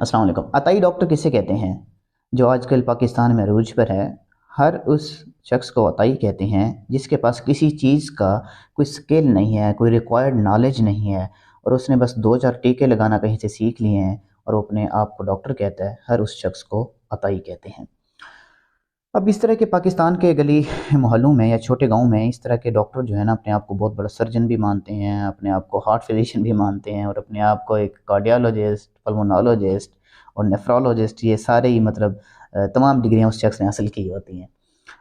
अस्सलाम वालेकुम। अताई डॉक्टर किसे कहते हैं? जो आजकल पाकिस्तान में अरूज पर है। हर उस शख्स को अताई कहते हैं जिसके पास किसी चीज़ का कोई स्किल नहीं है, कोई रिक्वायर्ड नॉलेज नहीं है और उसने बस 2-4 टीके लगाना कहीं से सीख लिए हैं और वो अपने आप को डॉक्टर कहता है। हर उस शख्स को अताई कहते हैं। अब इस तरह के पाकिस्तान के गली मोहल्लों में या छोटे गाँव में इस तरह के डॉक्टर जो है ना, अपने आप को बहुत बड़ा सर्जन भी मानते हैं, अपने आप को हार्ट फिजिशियन भी मानते हैं और अपने आप को एक कार्डियोलॉजिस्ट, पल्मोनोलॉजिस्ट और नेफ्रोलॉजिस्ट, ये सारे ही मतलब तमाम डिग्रियाँ उस शख्स ने हासिल की होती हैं।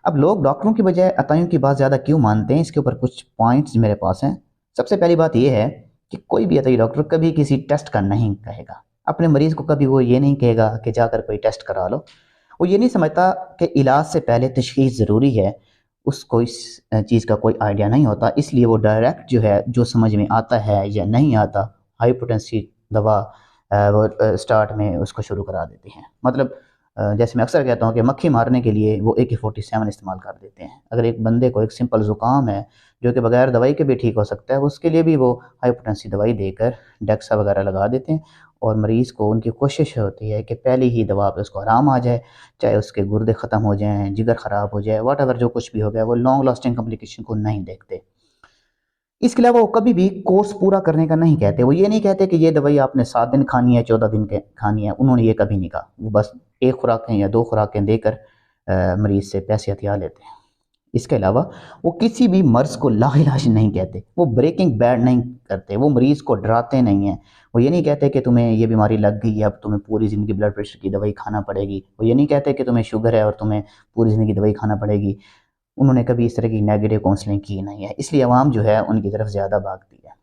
अब लोग डॉक्टरों की बजाय अताइयों की बात ज़्यादा क्यों मानते हैं, इसके ऊपर कुछ पॉइंट्स मेरे पास हैं। सबसे पहली बात ये है कि कोई भी अताई डॉक्टर कभी किसी टेस्ट का नहीं कहेगा। अपने मरीज़ को कभी वो ये नहीं कहेगा कि जाकर कोई टेस्ट करा लो। वो ये नहीं समझता कि इलाज से पहले तशख़ीस ज़रूरी है। उसको इस चीज़ का कोई आइडिया नहीं होता, इसलिए वो डायरेक्ट जो है, जो समझ में आता है या नहीं आता, हाई पोटेंसी दवा वो स्टार्ट में उसको शुरू करा देते हैं। मतलब जैसे मैं अक्सर कहता हूँ कि मक्खी मारने के लिए वो AK-47 इस्तेमाल कर देते हैं। अगर एक बंदे को एक सिंपल ज़ुकाम है जो कि बगैर दवाई के भी ठीक हो सकता है, उसके लिए भी वो हाई पोटेंसी दवाई देकर डेक्सा वगैरह लगा देते हैं और मरीज़ को, उनकी कोशिश होती है कि पहली ही दवा पे उसको आराम आ जाए, चाहे उसके गुर्दे ख़त्म हो जाएँ, जिगर ख़राब हो जाए, व्हाटएवर जो कुछ भी हो गया, वो लॉन्ग लास्टिंग कॉम्प्लिकेशन को नहीं देखते। इसके अलावा वो कभी भी कोर्स पूरा करने का नहीं कहते। वो ये नहीं कहते कि ये दवाई आपने 7 दिन खानी है, 14 दिन के खानी है, उन्होंने ये कभी नहीं कहा। वो बस 1 खुराकें या 2 खुराकें देकर मरीज़ से पैसे हथिया लेते हैं। इसके अलावा वो किसी भी मर्ज़ को लाइलाज नहीं कहते, वो ब्रेकिंग बैड नहीं करते, वो मरीज़ को डराते नहीं हैं। वो ये नहीं कहते कि तुम्हें ये बीमारी लग गई है, अब तुम्हें पूरी ज़िंदगी ब्लड प्रेशर की दवाई खाना पड़ेगी। वो ये नहीं कहते कि तुम्हें शुगर है और तुम्हें पूरी ज़िंदगी दवाई खाना पड़ेगी। उन्होंने कभी इस तरह की नेगेटिव काउंसलिंग की नहीं है, इसलिए अवाम जो है उनकी तरफ ज़्यादा भागती है।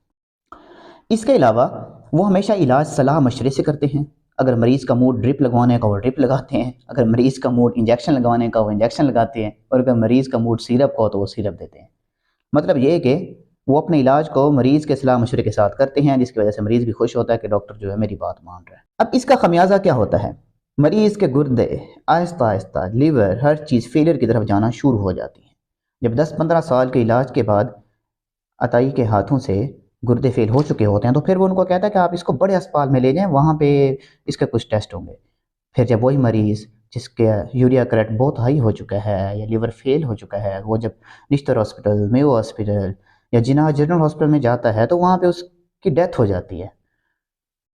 इसके अलावा वो हमेशा इलाज सलाह मशवरे से करते हैं। अगर मरीज़ का मूड ड्रिप लगवाने का वो ड्रिप लगाते हैं, अगर मरीज़ का मूड इंजेक्शन लगवाने का वो इंजेक्शन लगाते हैं और अगर मरीज़ का मूड सिरप का हो तो वो सिरप देते हैं। मतलब ये है कि वो अपने इलाज को मरीज़ के सलाह मशवरे के साथ करते हैं, जिसकी वजह से मरीज़ भी खुश होता है कि डॉक्टर जो है मेरी बात मान रहा है। अब इसका खमियाजा क्या होता है? मरीज़ के गुर्दे आहिस्ता आहिस्ता, लिवर, हर चीज़ फेलियर की तरफ जाना शुरू हो जाती है। जब 10-15 साल के इलाज के बाद अताई के हाथों से गुर्दे फेल हो चुके होते हैं, तो फिर वो उनको कहता है कि आप इसको बड़े अस्पताल में ले जाएँ, वहाँ पे इसके कुछ टेस्ट होंगे। फिर जब वही मरीज़ जिसके यूरिया क्रेट बहुत हाई हो चुका है या लिवर फेल हो चुका है, वो जब निश्तर हॉस्पिटल, मेयो हॉस्पिटल या जिनाह जनरल हॉस्पिटल में जाता है, तो वहाँ पे उसकी डेथ हो जाती है।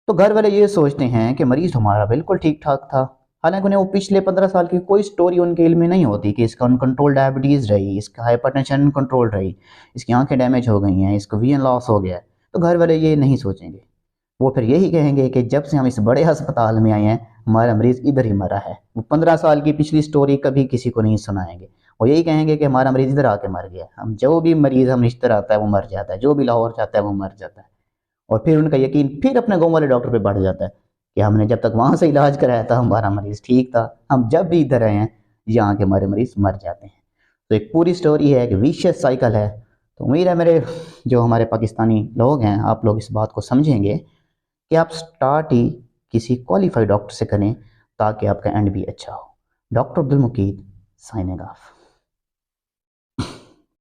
तो घर वाले ये सोचते हैं कि मरीज़ हमारा बिल्कुल ठीक-ठाक था। हालाँकि उन्हें वो पिछले 15 साल की कोई स्टोरी उनके इल्म में नहीं होती कि इसका अनकंट्रोल्ड डायबिटीज़ रही, इसका हाइपरटेंशन अनकंट्रोल्ड रही, इसकी आँखें डैमेज हो गई हैं, इसको विजन लॉस हो गया है। तो घर वाले ये नहीं सोचेंगे। वो फिर यही कहेंगे कि जब से हम इस बड़े अस्पताल में आए हैं, हमारा मरीज़ इधर ही मरा है। वो 15 साल की पिछली स्टोरी कभी किसी को नहीं सुनाएँगे। वो यही कहेंगे कि हमारा मरीज़ इधर आके मर गया। हम जो भी मरीज़ हम रिश्तेदार आता है वो मर जाता है, जो भी लाहौर जाता है वो मर जाता है। और फिर उनका यकीन फिर अपने गाँव वाले डॉक्टर पे बढ़ जाता है कि हमने जब तक वहाँ से इलाज कराया था हमारा मरीज़ ठीक था, हम जब भी इधर आए हैं यहाँ के हमारे मरीज़ मर जाते हैं। तो एक पूरी स्टोरी है, एक विशियस साइकिल है। तो उम्मीद है मेरे जो हमारे पाकिस्तानी लोग हैं, आप लोग इस बात को समझेंगे कि आप स्टार्ट ही किसी क्वालिफाइड डॉक्टर से करें ताकि आपका एंड भी अच्छा हो। Doctor Abdul Muqeed signing off.